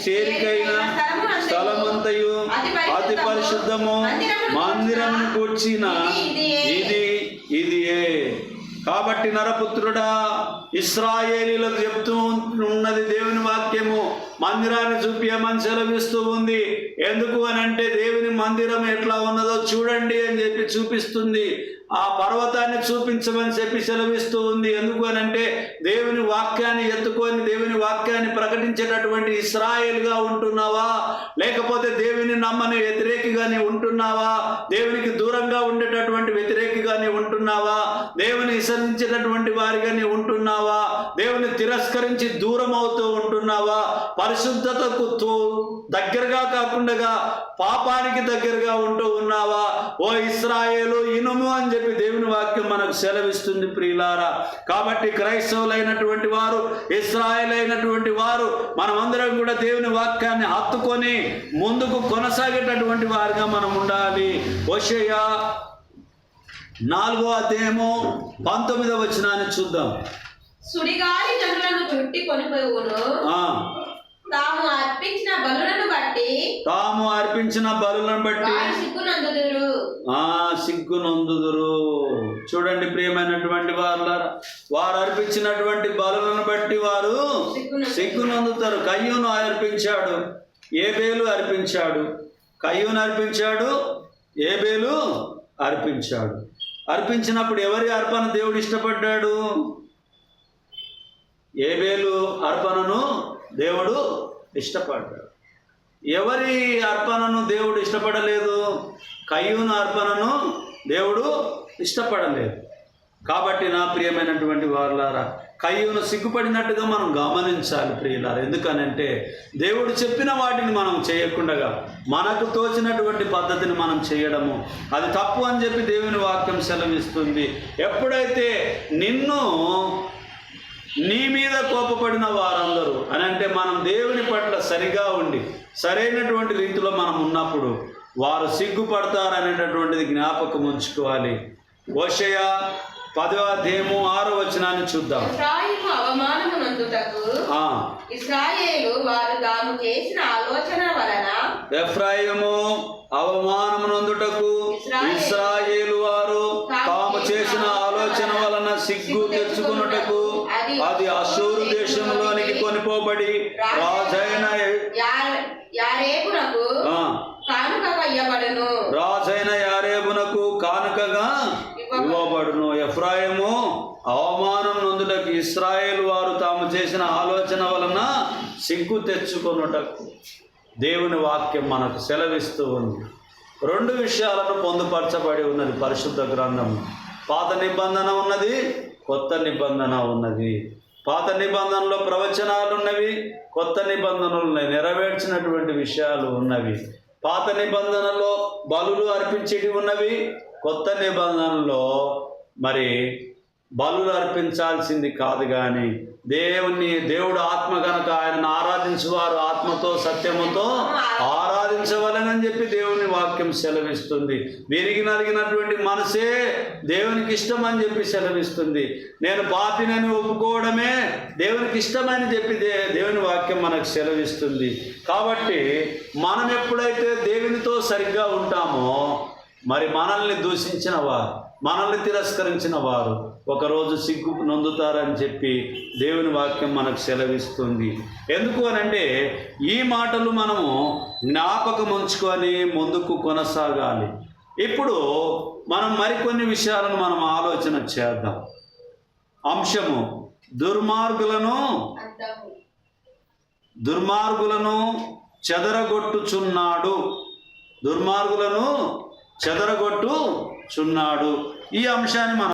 చేరికైన స్థలమంతయు అతి పరిశుద్ధము మందిరమును కూర్చిన ఇదియే. కాబట్టి నరపుత్రుడా, ఇశ్రాయేలీలకు చెప్తూ ఉన్నది దేవుని వాక్యము. మందిరాన్ని చూపించమని సెలవిస్తూ ఉంది. ఎందుకు అని అంటే దేవుని మందిరం ఎట్లా ఉన్నదో చూడండి అని చెప్పి చూపిస్తుంది. ఆ పర్వతాన్ని చూపించమని చెప్పి సెలవిస్తూ ఉంది. ఎందుకు అని అంటే దేవుని వాక్యాన్ని ఎత్తుకొని దేవుని వాక్యాన్ని ప్రకటించేటటువంటి ఇశ్రాయేలుగా ఉంటున్నావా, లేకపోతే దేవుని నమ్మని వ్యతిరేకిగానే ఉంటున్నావా, దేవునికి దూరంగా ఉండేటటువంటి వ్యతిరేకిగానే ఉంటున్నావా, దేవుని విసరించేటటువంటి వారిగానే ఉంటున్నావా, దేవుని తిరస్కరించి దూరం అవుతూ ఉంటున్నావా, పరిశుద్ధతకు దగ్గరగా కాకుండా పాపానికి దగ్గరగా ఉంటూ ఉన్నావా? ఓ ఇశ్రాయేలు ఇనుము అని చెప్పి దేవుని వాక్యం మనకు సెలవిస్తుంది ప్రియులారా. కాబట్టి క్రైస్తవులైనటువంటి వారు, ఇశ్రాయేల్ అయినటువంటి వారు మనమందరం కూడా దేవుని వాక్యాన్ని హత్తుకొని ముందుకు కొనసాగేటటువంటి వారిగా మనం ఉండాలి. హోషేయ 4వ అధ్యాయము 19వ వచనాన్ని చూద్దాం. సుడిగాలి జనులను చుట్టి కొనిపోవును, తాము అర్పించిన బలులను బట్టి సిగ్గునందుదురు. చూడండి ప్రియమైనటువంటి వారు అర్పించినటువంటి బలులను బట్టి వారు సిగ్గునందుతారు. కయ్యూను అర్పించాడు, ఏబేలు అర్పించాడు. కయ్యూను అర్పించాడు, ఏబేలు అర్పించాడు. అర్పించినప్పుడు ఎవరి అర్పణ దేవుడు ఇష్టపడ్డాడు? ఏబేలు అర్పణను దేవుడు ఇష్టపడ్డాడు. ఎవరి అర్పణను దేవుడు ఇష్టపడలేదు? కయ్యూను అర్పణను దేవుడు ఇష్టపడలేదు. కాబట్టి నా ప్రియమైనటువంటి వారులారా, కయ్యూను సిగ్గుపడినట్టుగా మనం గమనించాలి ప్రియులారా. ఎందుకనంటే దేవుడు చెప్పిన వాటిని మనం చేయకుండా మనకు తోచినటువంటి పద్ధతిని మనం చేయడము అది తప్పు అని చెప్పి దేవుని వాక్యం సెలవిస్తుంది. ఎప్పుడైతే నీ మీద కోపపడిన వారందరూ అని అంటే మనం దేవుని పట్ల సరిగా ఉండి సరైనటువంటి రీతిలో మనం ఉన్నప్పుడు వారు సిగ్గుపడతారనేటటువంటిది జ్ఞాపకం ఉంచుకోవాలి. హోషేయ 10వ అధ్యాయము 6వ వచనాన్ని చూద్దాం. ఇశ్రాయేలు వారు తాము చేసిన ఆలోచన వలన, ఎఫ్రాయిము అవమానమునందుటకు ఇశ్రాయేలు వారు తాము చేసిన ఆలోచన వలన సిగ్గు తెచ్చుకున్నటకు అది అషూరు దేశంలోనికి కొనిపోబడి రాజైన యారేబునకు కానుకగా ఇవ్వబడును. ఎఫ్రాయిము అవమానం నొందుటకు ఇశ్రాయేలు వారు తాము చేసిన ఆలోచన వలన సిగ్గు తెచ్చుకొనుటకు దేవుని వాక్యం మనకు సెలవిస్తూ ఉంది. 2 విషయాలను పొందుపరచబడి ఉన్నది పరిశుద్ధ గ్రంథం. పాత నిబంధన ఉన్నది, కొత్త నిబంధన ఉన్నది. పాత నిబంధనలో ప్రవచనాలు ఉన్నవి, కొత్త నిబంధనలు నెరవేర్చినటువంటి విషయాలు ఉన్నవి. పాత నిబంధనలో బలులు అర్పించేవి ఉన్నవి, కొత్త నిబంధనలో మరి బలులు అర్పించాల్సింది కాదు. కానీ దేవుడు ఆత్మ కనుక ఆయనను ఆరాధించేవారు ఆత్మతో సత్యముతో ఆరాధించవలనని చెప్పి దేవుని వాక్యం సెలవిస్తుంది. విరిగి నలిగినటువంటి మనసే దేవునికి ఇష్టం అని చెప్పి సెలవిస్తుంది. నేను పాపినని ఒప్పుకోవడమే దేవునికి ఇష్టమని చెప్పి దేవుని వాక్యం మనకు సెలవిస్తుంది. కాబట్టి మనం ఎప్పుడైతే దేవునితో సరిగ్గా ఉంటామో మరి మనల్ని దూషించిన వారు, మనల్ని తిరస్కరించిన వారు ఒకరోజు సిగ్గు నొందుతారని చెప్పి దేవుని వాక్యం మనకు సెలవిస్తుంది. ఎందుకు అనంటే ఈ మాటలు మనము జ్ఞాపకం ఉంచుకొని ముందుకు కొనసాగాలి. ఇప్పుడు మనం మరికొన్ని విషయాలను మనం ఆలోచన చేద్దాం. అంశము దుర్మార్గులను చెదరగొట్టుచున్నాడు. దుర్మార్గులను చెదరగొట్టుచున్నాడు. ఈ అంశాన్ని మనం